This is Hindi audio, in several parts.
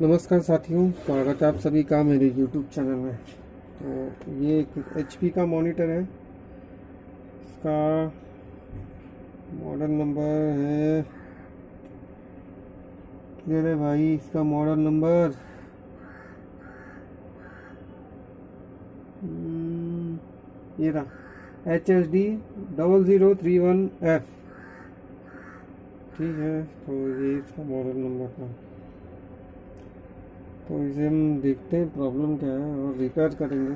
नमस्कार साथियों, स्वागत है आप सभी का मेरे YouTube चैनल में। तो ये एक HP का मॉनिटर है। इसका मॉडल नंबर है, मेरे भाई इसका मॉडल नंबर ये रहा HHD 0031F। ठीक है, तो ये इसका मॉडल नंबर था। तो इसे हम देखते हैं प्रॉब्लम क्या है और रिपेयर करेंगे।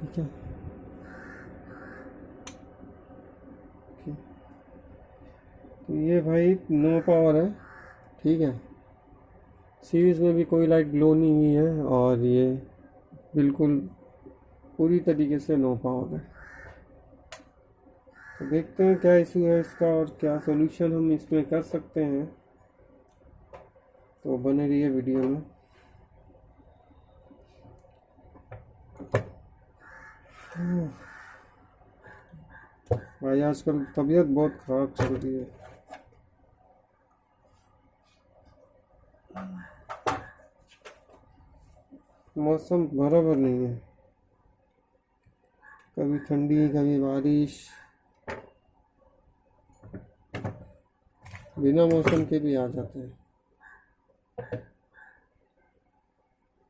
ठीक है, तो ये भाई नो पावर है। ठीक है, सीरीज में भी कोई लाइट ग्लो नहीं हुई है और ये बिल्कुल पूरी तरीके से नो पावर है। तो देखते हैं क्या इशू है इसका और क्या सॉल्यूशन हम इसमें कर सकते हैं। तो बने रहिए वीडियो में। भाई आजकल तबीयत बहुत ख़राब चल रही है। मौसम बराबर नहीं है, कभी ठंडी कभी बारिश, बिना मौसम के भी आ जाते हैं।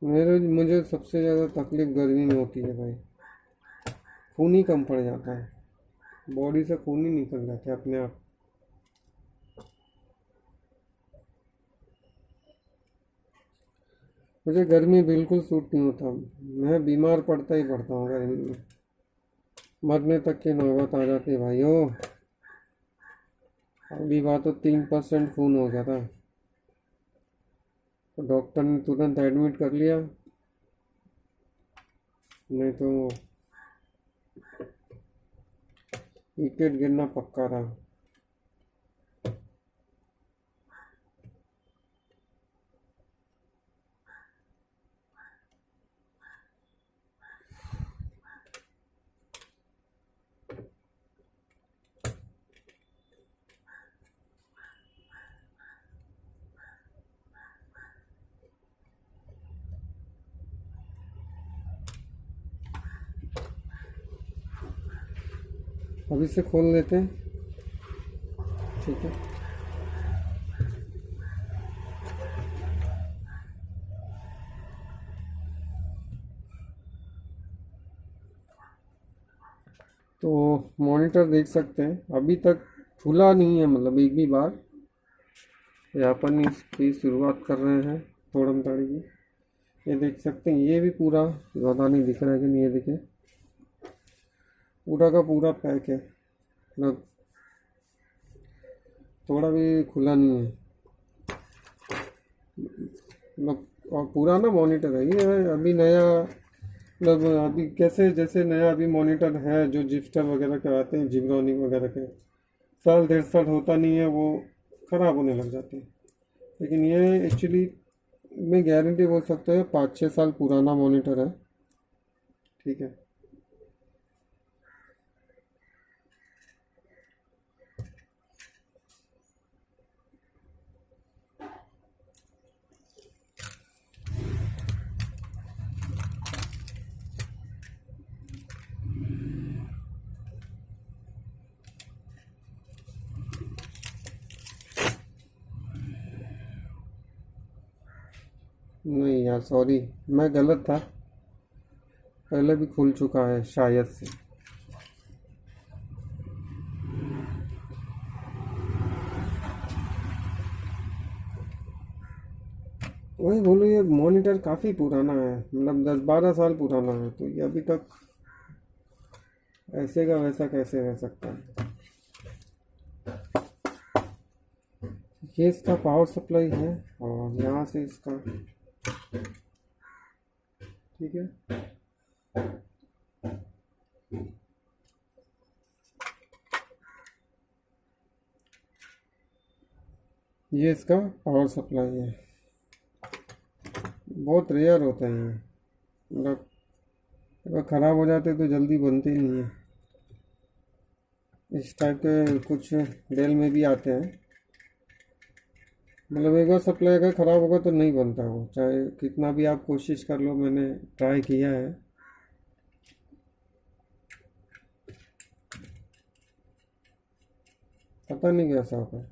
मुझे सबसे ज़्यादा तकलीफ गर्मी में होती है भाई। खून ही कम पड़ जाता है, बॉडी से खून ही निकल जाता है अपने आप। मुझे गर्मी बिल्कुल सूट नहीं होता, मैं बीमार पड़ता ही पड़ता हूँ गर्मी में। मरने तक की नौबत आ जाती है भाइयों। अभी बात तो 3% खून हो गया था, तो डॉक्टर ने तुरंत एडमिट कर लिया, नहीं तो विकेट गिरना पक्का रहा। अभी से खोल लेते हैं। ठीक है, तो मॉनिटर देख सकते हैं अभी तक खुला नहीं है, मतलब एक भी बार। ये अपन इसकी शुरुआत कर रहे हैं थोड़म तड़ी की। ये देख सकते हैं, ये भी पूरा ज़्यादा नहीं दिख रहा है कि नहीं, ये देखें पूरा का पूरा पैक है, मतलब थोड़ा भी खुला नहीं है। मतलब और पुराना मॉनिटर है ये, अभी नया मतलब अभी कैसे जैसे नया अभी मॉनिटर है जो जिप्स्टर वगैरह कराते हैं, जिब्रॉनिक वगैरह के, साल 1.5 साल होता नहीं है वो ख़राब होने लग जाते हैं। लेकिन ये एक्चुअली मैं गारंटी बोल सकता है 5-6 साल पुराना मॉनिटर है। ठीक है, नहीं यार सॉरी, मैं गलत था, पहले भी खुल चुका है शायद से। वही बोलो, ये मॉनिटर काफ़ी पुराना है, मतलब 10-12 साल पुराना है, तो ये अभी तक ऐसे का वैसा कैसे रह सकता है। ये इसका पावर सप्लाई है और यहाँ से इसका, ठीक है, ये इसका पावर सप्लाई है। बहुत रेयर होता है ये, मतलब अगर ख़राब हो जाते तो जल्दी बनते ही नहीं है। इस टाइप के कुछ डेल में भी आते हैं। मतलब एक बार सप्लाई अगर ख़राब होगा तो नहीं बनता वो, चाहे कितना भी आप कोशिश कर लो। मैंने ट्राई किया है। पता नहीं कैसा होगा।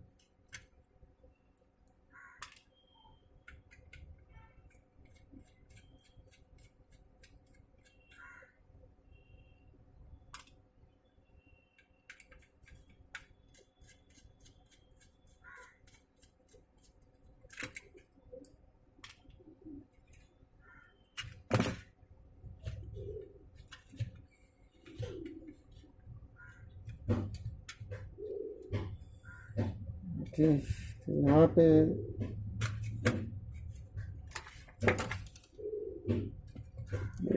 ठीक, तो यहाँ पे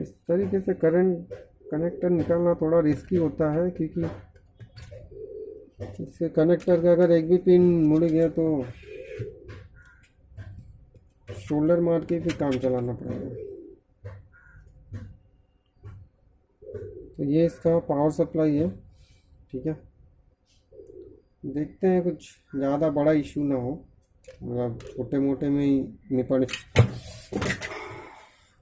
इस तरीके से करंट कनेक्टर निकालना थोड़ा रिस्की होता है, क्योंकि इससे कनेक्टर का अगर एक भी पिन मुड़ गया तो शोल्डर मार के फिर काम चलाना पड़ेगा। तो ये इसका पावर सप्लाई है। ठीक है, देखते हैं कुछ ज़्यादा बड़ा इशू ना हो, मतलब छोटे मोटे में ही निपट।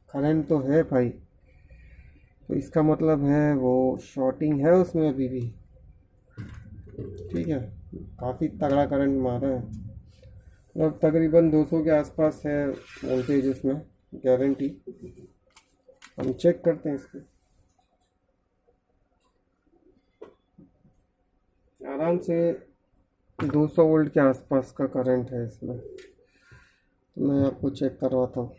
करंट तो है भाई, तो इसका मतलब है वो शॉर्टिंग है उसमें अभी भी। ठीक है, काफ़ी तगड़ा करंट मारा है, मतलब तकरीबन 200 के आसपास है वोल्टेज उसमें, गारंटी। हम चेक करते हैं इसको। आराम से 200 वोल्ट के आसपास का करंट है इसमें। तो मैं आपको चेक करवाता हूँ।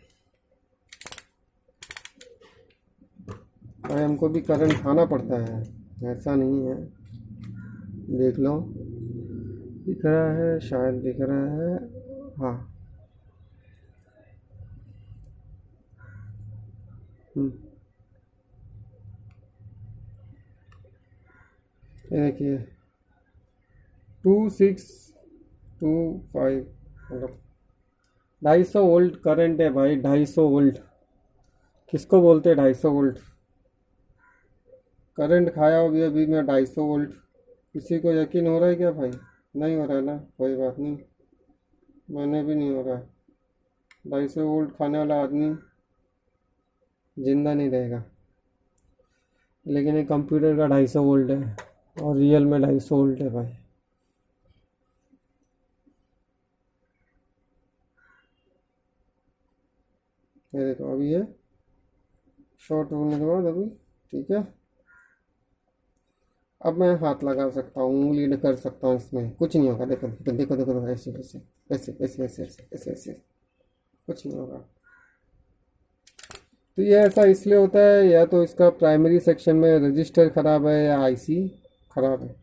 भाई हमको भी करंट खाना पड़ता है, ऐसा नहीं है। देख लो, दिख रहा है, शायद दिख रहा है। हाँ। हम्म, ये देखिए 2625, मतलब 250 वोल्ट करंट है भाई। 250 वोल्ट किसको बोलते हैं? 250 वोल्ट करंट खाया हो गया अभी मैं। 250 वोल्ट किसी को यकीन हो रहा है क्या भाई? नहीं हो रहा है ना, कोई बात नहीं, मैंने भी नहीं हो रहा है। 250 वोल्ट खाने वाला आदमी जिंदा नहीं रहेगा। लेकिन ये कंप्यूटर का 250 वोल्ट है, और रियल में 250 वोल्ट है भाई। ये देखो, अभी ये शॉर्ट होने के बाद अभी ठीक है। अब मैं हाथ लगा सकता हूँ, उंगली कर सकता हूँ, इसमें कुछ नहीं होगा। देखो देखो देखो देखो देखो, ऐसे ऐसे ऐसे ऐसे ऐसे ऐसे ऐसे ऐसे, कुछ नहीं होगा। तो ये ऐसा इसलिए होता है, या तो इसका प्राइमरी सेक्शन में रजिस्टर ख़राब है या आईसी ख़राब है।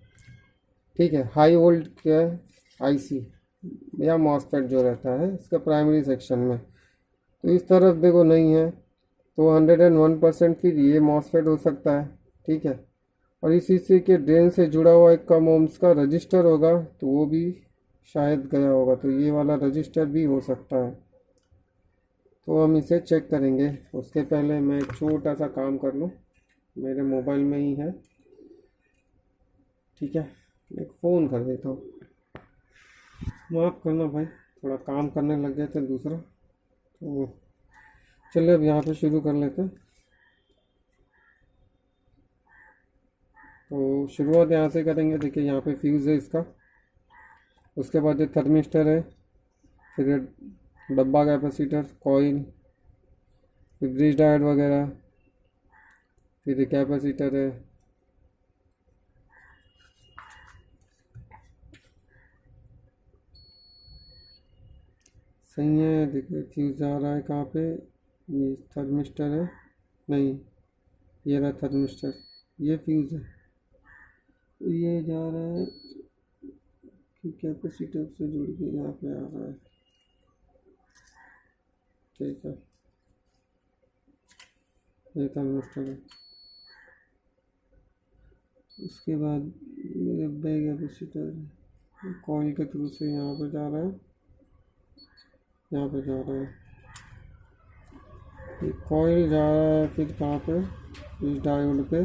ठीक है, हाई वोल्ट का आईसी या मॉसफेट जो रहता है इसका प्राइमरी सेक्शन में, तो इस तरफ देखो नहीं है, तो 101% फिर ये मॉसफेट हो सकता है। ठीक है, और इसी से के ड्रेन से जुड़ा हुआ एक कम ओम्स का रजिस्टर होगा, तो वो भी शायद गया होगा, तो ये वाला रजिस्टर भी हो सकता है। तो हम इसे चेक करेंगे। उसके पहले मैं एक छोटा सा काम कर लूँ, मेरे मोबाइल में ही है। ठीक है, एक फ़ोन कर देता हूँ। माफ़ करना भाई, थोड़ा काम करने लग गए थे दूसरा। तो चलिए अब यहाँ पे शुरू कर लेते हैं। तो शुरुआत यहाँ से करेंगे। देखिए यहाँ पे फ्यूज़ है इसका, उसके बाद ये थर्मिस्टर है, फिर ये डब्बा कैपेसिटर, कॉइल, फिर ब्रिज डायोड वगैरह, फिर ये कैपेसिटर है। सही है। देखिए फ्यूज़ आ रहा है कहाँ पे, ये थर्मिस्टर है, नहीं ये रहा थर्मिस्टर, ये फ्यूज़ है। ये जा रहा है कि कैपेसिटर से जुड़ के यहाँ पे आ रहा है। ठीक है, ये थर्मिस्टर है। उसके बाद ये डब्बे कैपेसिटर कॉइल के थ्रू से यहाँ पे जा रहा है, यहाँ पे जा रहा है। ये कॉइल जा रहा है फिर कहाँ पे, इस डायोड पे।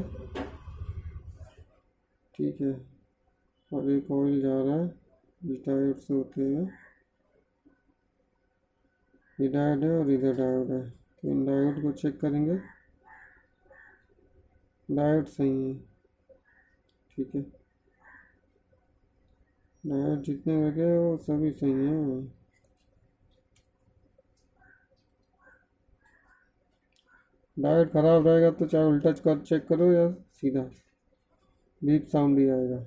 ठीक है, और एक ऑयल जा रहा है, इस डायोड से होते हैं। ये डायोड है और इधर डायोड है, तो इन डायोड को चेक करेंगे। डायोड सही है, ठीक है। डायोड जितने लगे वो सभी सही हैं। डायोड खराब रहेगा तो चाहे उल्टा कर चेक करो या सीधा बीप साउंड ही आएगा।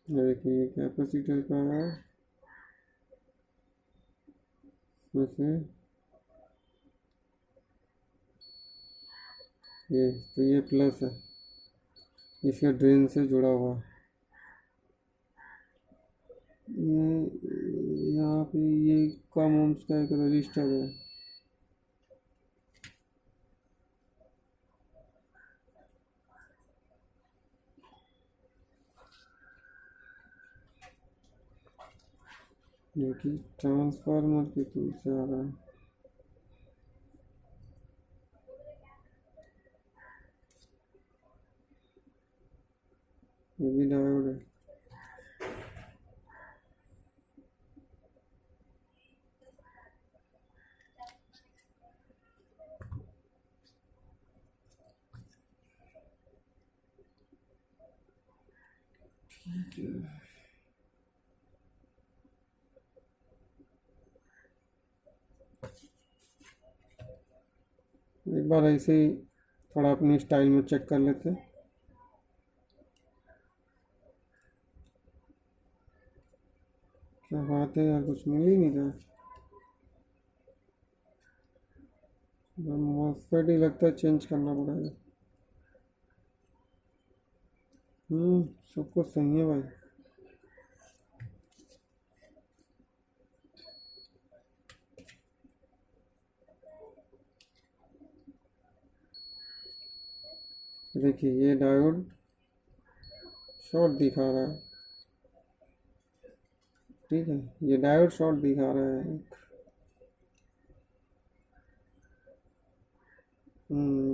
ये देखिए, ये कैपेसिटर का है, इसमें से ये, तो ये प्लस है, इसके ड्रेन से जुड़ा हुआ है। ये यहाँ पे ये कम ओम्स का एक रजिस्टर है। जो कि ट्रांसफार्मर के थ्रू से आ रहा है। ये भी डायोड है। एक बार ऐसे ही थोड़ा अपनी स्टाइल में चेक कर लेते हैं। क्या बात है यार, कुछ मिल ही नहीं रहा। मॉसफेट ही लगता है चेंज करना पड़ेगा। सब कुछ सही है भाई। देखिए ये डायोड शॉर्ट दिखा रहा है, ठीक है। ये डायोड शॉर्ट दिखा रहा है।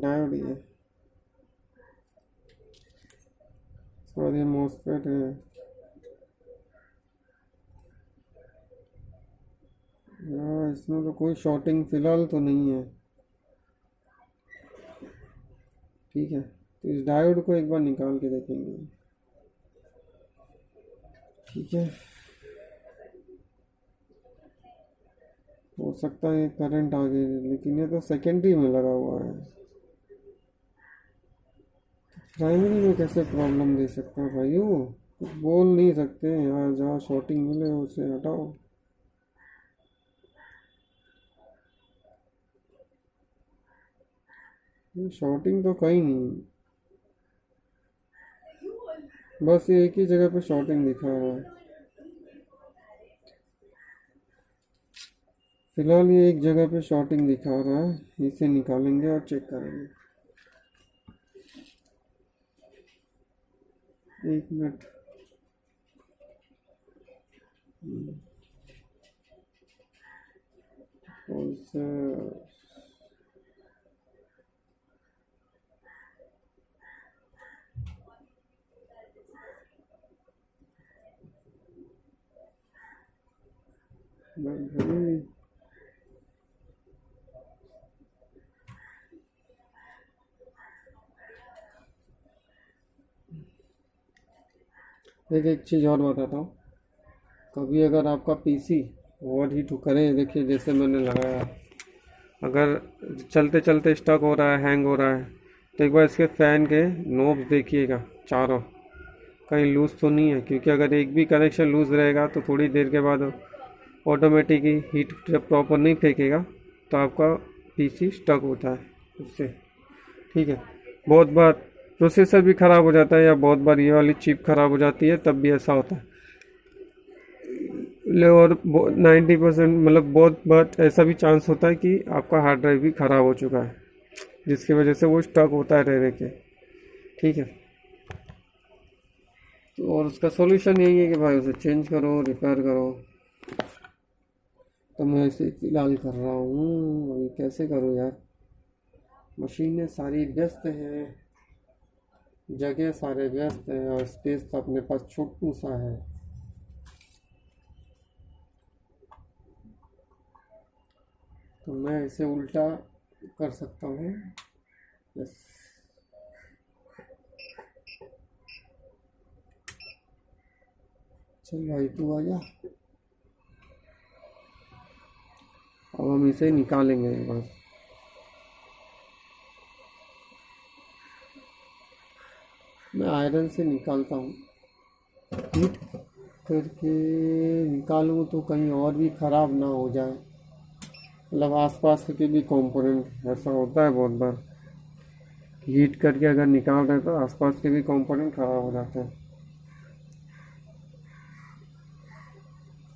डायोड ही है। उसके बाद ये मॉसफेट है। यार इसमें तो कोई शॉर्टिंग फिलहाल तो नहीं है, ठीक है। तो इस डायोड को एक बार निकाल के देखेंगे, ठीक है। हो सकता है करंट आ गई, लेकिन ये तो सेकेंडरी में लगा हुआ है। प्राइमरी में कैसे प्रॉब्लम दे सकता है भाई? वो कुछ बोल नहीं सकते यार, जहाँ शॉर्टिंग मिले उसे हटाओ। ये शॉर्टिंग तो कहीं नहीं, बस ये एक ही जगह पे शॉर्टिंग दिखा रहा है। फिलहाल ये एक जगह पे शॉर्टिंग दिखा रहा है, इसे निकालेंगे और चेक करेंगे। एक मिनट। कौन सा? भाई एक चीज़ और बताता हूँ। कभी अगर आपका पीसी ओवर हीट करे, देखिए जैसे मैंने लगाया, अगर चलते चलते स्टक हो रहा है, हैंग हो रहा है, तो एक बार इसके फ़ैन के नोब्स देखिएगा चारों, कहीं लूज़ तो नहीं है। क्योंकि अगर एक भी कनेक्शन लूज़ रहेगा तो थोड़ी देर के बाद ऑटोमेटिक ही हीट जब प्रॉपर नहीं फेंकेगा तो आपका पीसी स्टक होता है उससे, ठीक है। बहुत बार प्रोसेसर भी ख़राब हो जाता है, या बहुत बार ये वाली चिप ख़राब हो जाती है, तब भी ऐसा होता है। और 90% मतलब बहुत बार ऐसा भी चांस होता है कि आपका हार्ड ड्राइव भी ख़राब हो चुका है, जिसकी वजह से वो स्टक होता है रह के, ठीक है। तो और उसका सॉल्यूशन यही है कि भाई उसे चेंज करो, रिपेयर करो। तो मैं इसे फ़िलहाल कर रहा हूँ, अभी कैसे करूँ यार? मशीनें सारी व्यस्त हैं, जगह सारे व्यस्त हैं और स्पेस तो अपने पास छोटू सा है। तो मैं इसे उल्टा कर सकता हूँ। यस, चल भाई तू आ जा। अब हम इसे निकालेंगे एक बार। मैं आयरन से निकालता हूँ, हीट करके निकालूँ तो कहीं और भी ख़राब ना हो जाए। मतलब आसपास के भी कंपोनेंट, ऐसा होता है बहुत बार, हीट करके अगर निकाल रहे हैं तो आसपास के भी कंपोनेंट ख़राब हो जाते हैं।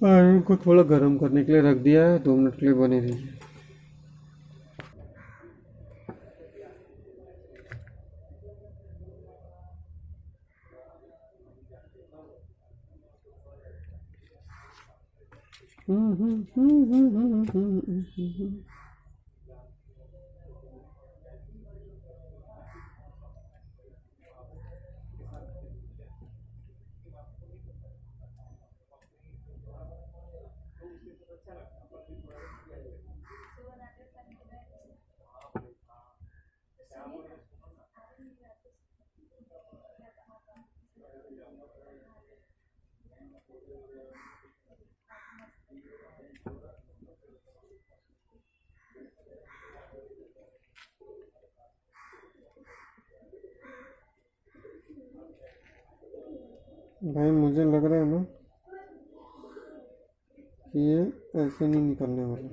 आयरन को थोड़ा गर्म करने के लिए रख दिया है, 2 मिनट के लिए बने रहिए। भाई मुझे लग रहा है ना कि ये ऐसे नहीं निकलने वाला।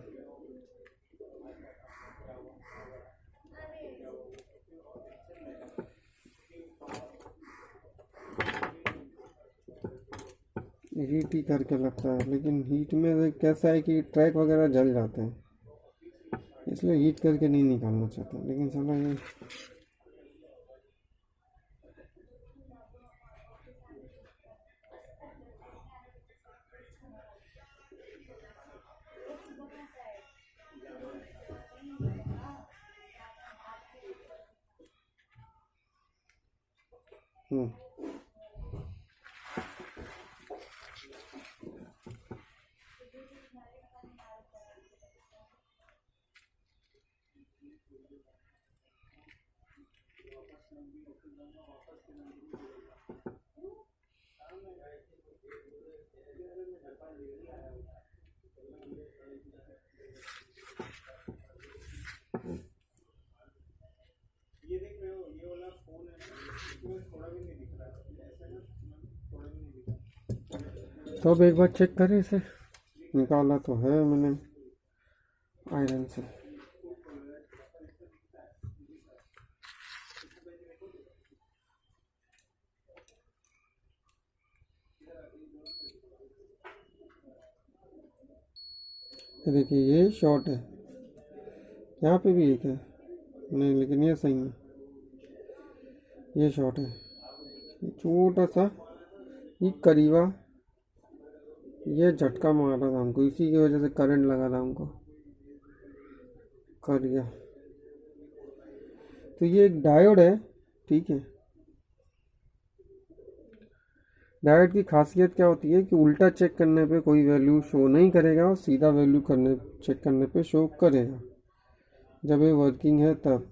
हीट ही करके लगता है, लेकिन हीट में कैसा है कि ट्रैक वगैरह जल जाते हैं, इसलिए हीट करके नहीं निकालना चाहता। लेकिन साला ये हम्म तो अब एक बार चेक करें इसे। निकाला तो है मैंने आयरन से। ये देखिए, ये शॉर्ट है, यहाँ पे भी एक है, नहीं लेकिन ये सही है, ये शॉर्ट है। ये छोटा सा ये करीबा, ये झटका मारा था हमको, इसी की वजह से करंट लगा था हमको, कर गया। तो ये एक डायोड है, ठीक है। डायोड की खासियत क्या होती है कि उल्टा चेक करने पे कोई वैल्यू शो नहीं करेगा और सीधा वैल्यू करने चेक करने पे शो करेगा, जब ये वर्किंग है तब।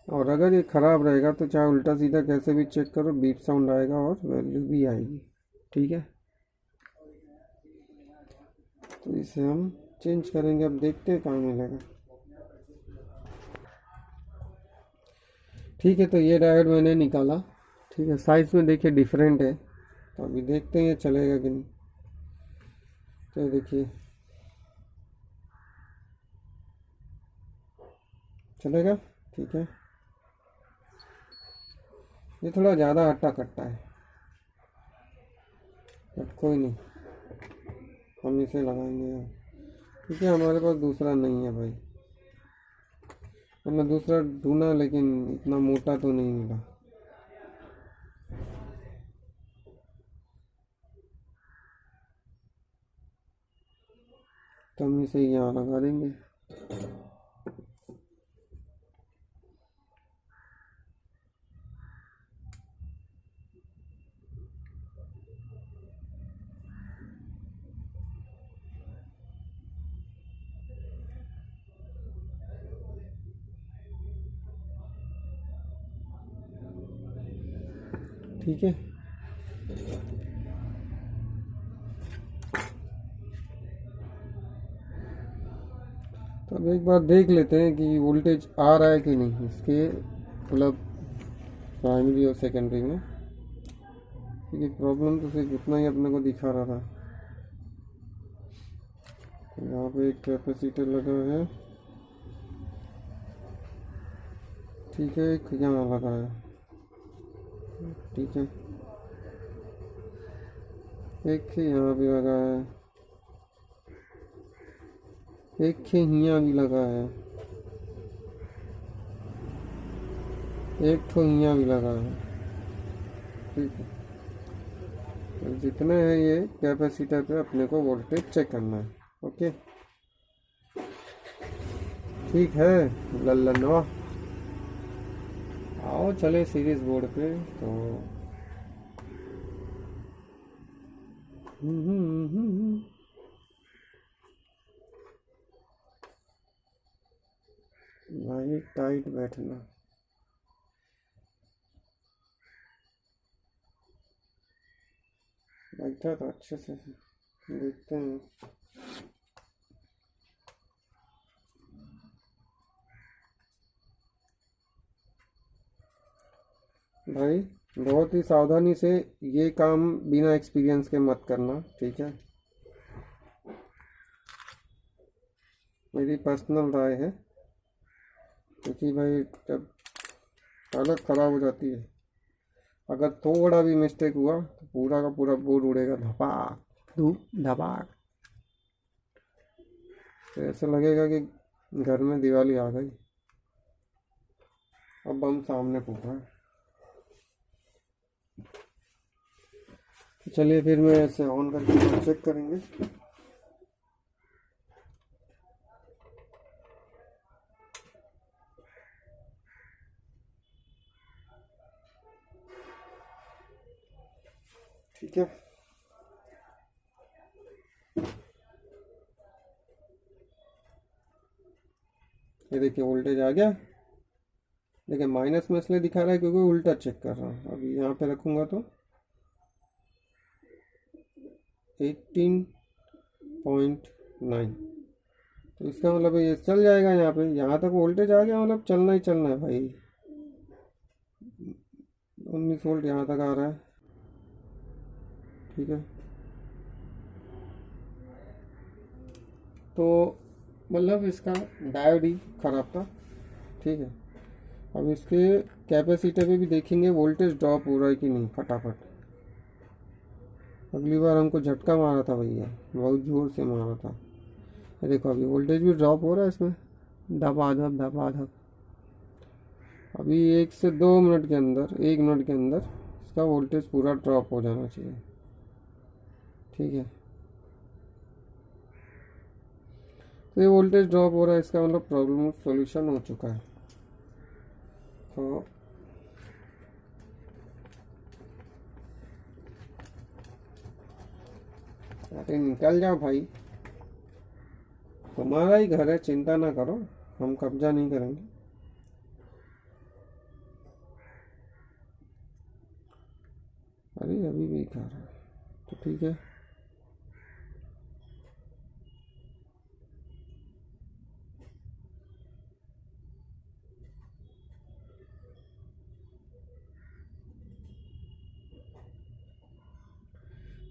और अगर ये ख़राब रहेगा तो चाहे उल्टा सीधा कैसे भी चेक करो, बीप साउंड आएगा और वैल्यू भी आएगी, ठीक है। तो इसे हम चेंज करेंगे, अब देखते हैं कहाँ मिलेगा। ठीक है, तो ये डायोड मैंने निकाला, ठीक है। साइज़ में देखिए डिफरेंट है, तो अभी देखते हैं ये चलेगा कि नहीं। तो ये देखिए चलेगा, ठीक है। ये थोड़ा ज़्यादा हट्टा कट्टा है, बट कोई नहीं, हम इसे लगाएंगे अब, क्योंकि हमारे पास दूसरा नहीं है भाई। मतलब दूसरा ढूंढा लेकिन इतना मोटा तो नहीं मिला। तो हम इसे यहाँ लगा देंगे। ठीक है। तो अब एक बार देख लेते हैं कि वोल्टेज आ रहा है कि नहीं इसके, मतलब प्राइमरी और सेकेंडरी में, क्योंकि प्रॉब्लम तो सिर्फ इतना ही अपने को दिखा रहा था। तो यहाँ पे एक कैपेसिटर लगा है, ठीक है, एक यहाँ लगा है, ठीक है, एक यहाँ भी लगा है, एक यहाँ भी लगा है, एक तो यहाँ भी लगा है, ठीक है। तो जितने हैं ये कैपेसिटर पे अपने को वोल्टेज चेक करना है। ओके, ठीक है लल्लनवा, आओ चले सीरीज बोर्ड पे। तो भाई टाइट बैठना, बैठा तो अच्छे से देखते हैं। भाई बहुत ही सावधानी से ये काम बिना एक्सपीरियंस के मत करना, ठीक है, मेरी पर्सनल राय है, क्योंकि भाई जब हालत ख़राब हो जाती है, अगर थोड़ा भी मिस्टेक हुआ तो पूरा का पूरा बोर्ड उड़ेगा, धपाक धूप धपाक। तो ऐसा लगेगा कि घर में दिवाली आ गई, अब बम सामने फूट रहा है। तो चलिए फिर मैं ऐसे ऑन करके चेक करेंगे। ठीक है, ये देखिए वोल्टेज आ गया। देखिए माइनस में इसलिए दिखा रहा है क्योंकि उल्टा चेक कर रहा हूँ। अभी यहाँ पे रखूँगा तो 18.9, तो इसका मतलब ये चल जाएगा। यहाँ पे यहाँ तक वोल्टेज आ गया, मतलब चलना ही चलना है भाई। 19 वोल्ट यहाँ तक आ रहा है, ठीक है। तो मतलब इसका डायोड ही खराब था, ठीक है। अब इसके कैपेसिटर पे भी देखेंगे वोल्टेज ड्रॉप हो रहा है कि नहीं फटाफट। अगली बार हमको झटका मारा था भैया, बहुत ज़ोर से मारा था। ये देखो अभी वोल्टेज भी ड्रॉप हो रहा है इसमें, धपाधप धपाधप। अभी 1 से 2 मिनट के अंदर, 1 मिनट के अंदर इसका वोल्टेज पूरा ड्रॉप हो जाना चाहिए, ठीक है। तो ये वोल्टेज ड्रॉप हो रहा है, इसका मतलब प्रॉब्लम सॉल्यूशन हो चुका है। तो अरे निकल जाओ भाई, तुम्हारा ही घर है, चिंता ना करो, हम कब्जा नहीं करेंगे। अरे अभी भी खा रहा है, तो ठीक है।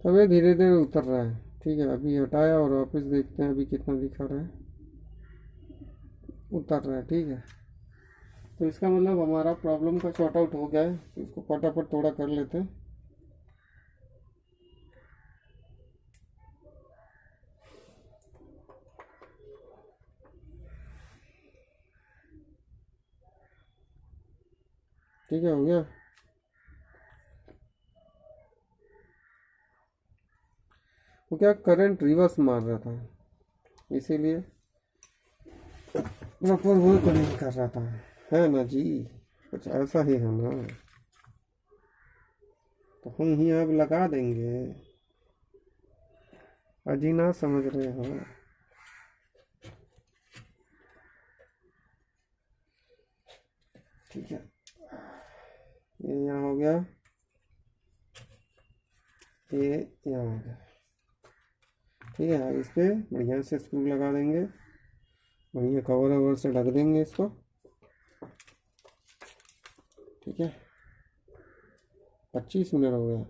तब ये धीरे धीरे उतर रहा है, ठीक है। अभी हटाया और वापस देखते हैं अभी कितना दिखा रहा है, उतर रहा है, ठीक है। तो इसका मतलब हमारा प्रॉब्लम का सॉर्ट आउट हो गया है। तो इसको फटाफट थोड़ा कर लेते हैं। ठीक है, हो गया। वो क्या करंट रिवर्स मार रहा था, इसीलिए प्रॉपर वर्क नहीं कर रहा था, है ना जी, कुछ ऐसा ही है ना। तो हम ही अब लगा देंगे, अजी ना समझ रहे हो। ठीक है, ये यहाँ हो गया। ये यहाँ हो गया। ठीक है, अब इस पर बढ़िया से स्क्रू लगा देंगे, बढ़िया कवर ववर से ढक देंगे इसको। ठीक है, 25 मिनट हो गया।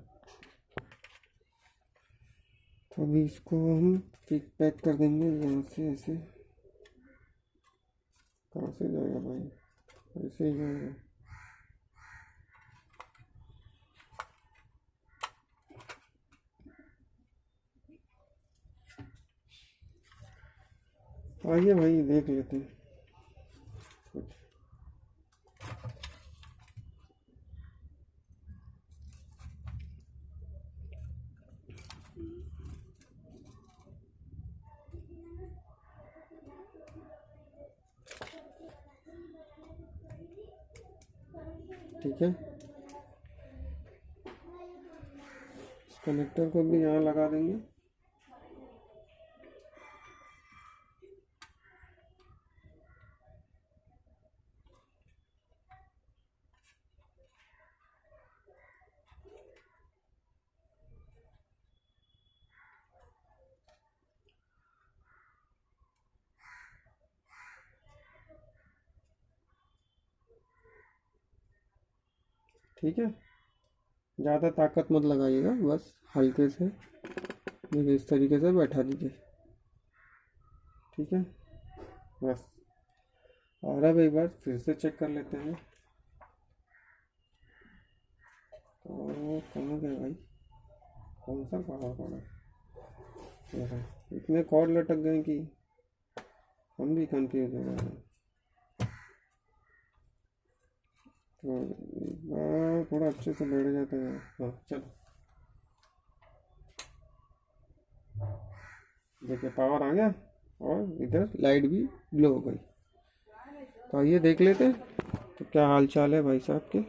तो अभी इसको हम पिक पैक कर देंगे यहाँ से ऐसे। कहाँ से जाएगा भाई, ऐसे ही जाएगा। आइए भाई देख लेते हैं। ठीक है, इस कनेक्टर को भी यहाँ लगा देंगे। ठीक है, ज़्यादा ताकत मत लगाइएगा, बस हल्के से देखिए इस तरीके से बैठा दीजिए। ठीक है, बस। और अब एक बार फिर से चेक कर लेते हैं। तो कहाँ गए भाई, कौन सा पावर पड़ा? इतने कॉर्ड लटक गए कि हम भी कंफ्यूज हो गए हैं। तो एक बार थोड़ा अच्छे से बैठ जाते हैं। हाँ चलो, देखिए पावर आ गया और इधर लाइट भी ग्लो हो गई। तो आइए देख लेते हैं तो क्या हाल चाल है भाई साहब के,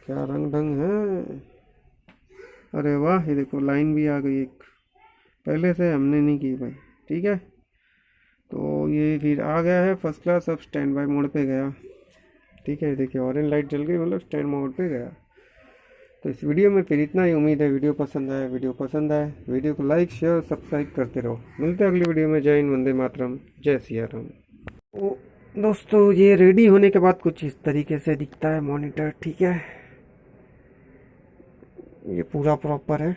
क्या रंग ढंग है। अरे वाह, ये देखो लाइन भी आ गई एक, पहले से हमने नहीं की भाई। ठीक है, तो ये फिर आ गया है फर्स्ट क्लास। अब स्टैंड बाय मोड पे गया। ठीक है, देखिए ऑरेंज लाइट जल गई, मतलब स्टैंड मोड पे गया। तो इस वीडियो में फिर इतना ही। उम्मीद है वीडियो पसंद आए। वीडियो को लाइक शेयर और सब्सक्राइब करते रहो। मिलते हैं अगली वीडियो में। जय हिंद, वंदे मातरम, जय सिया राम। तो दोस्तों ये रेडी होने के बाद कुछ इस तरीके से दिखता है मॉनिटर। ठीक है, ये पूरा प्रॉपर है।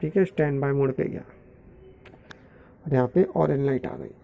ठीक है, स्टैंड बाय मोड पे गया और यहाँ पे ऑरेंज लाइट आ गई।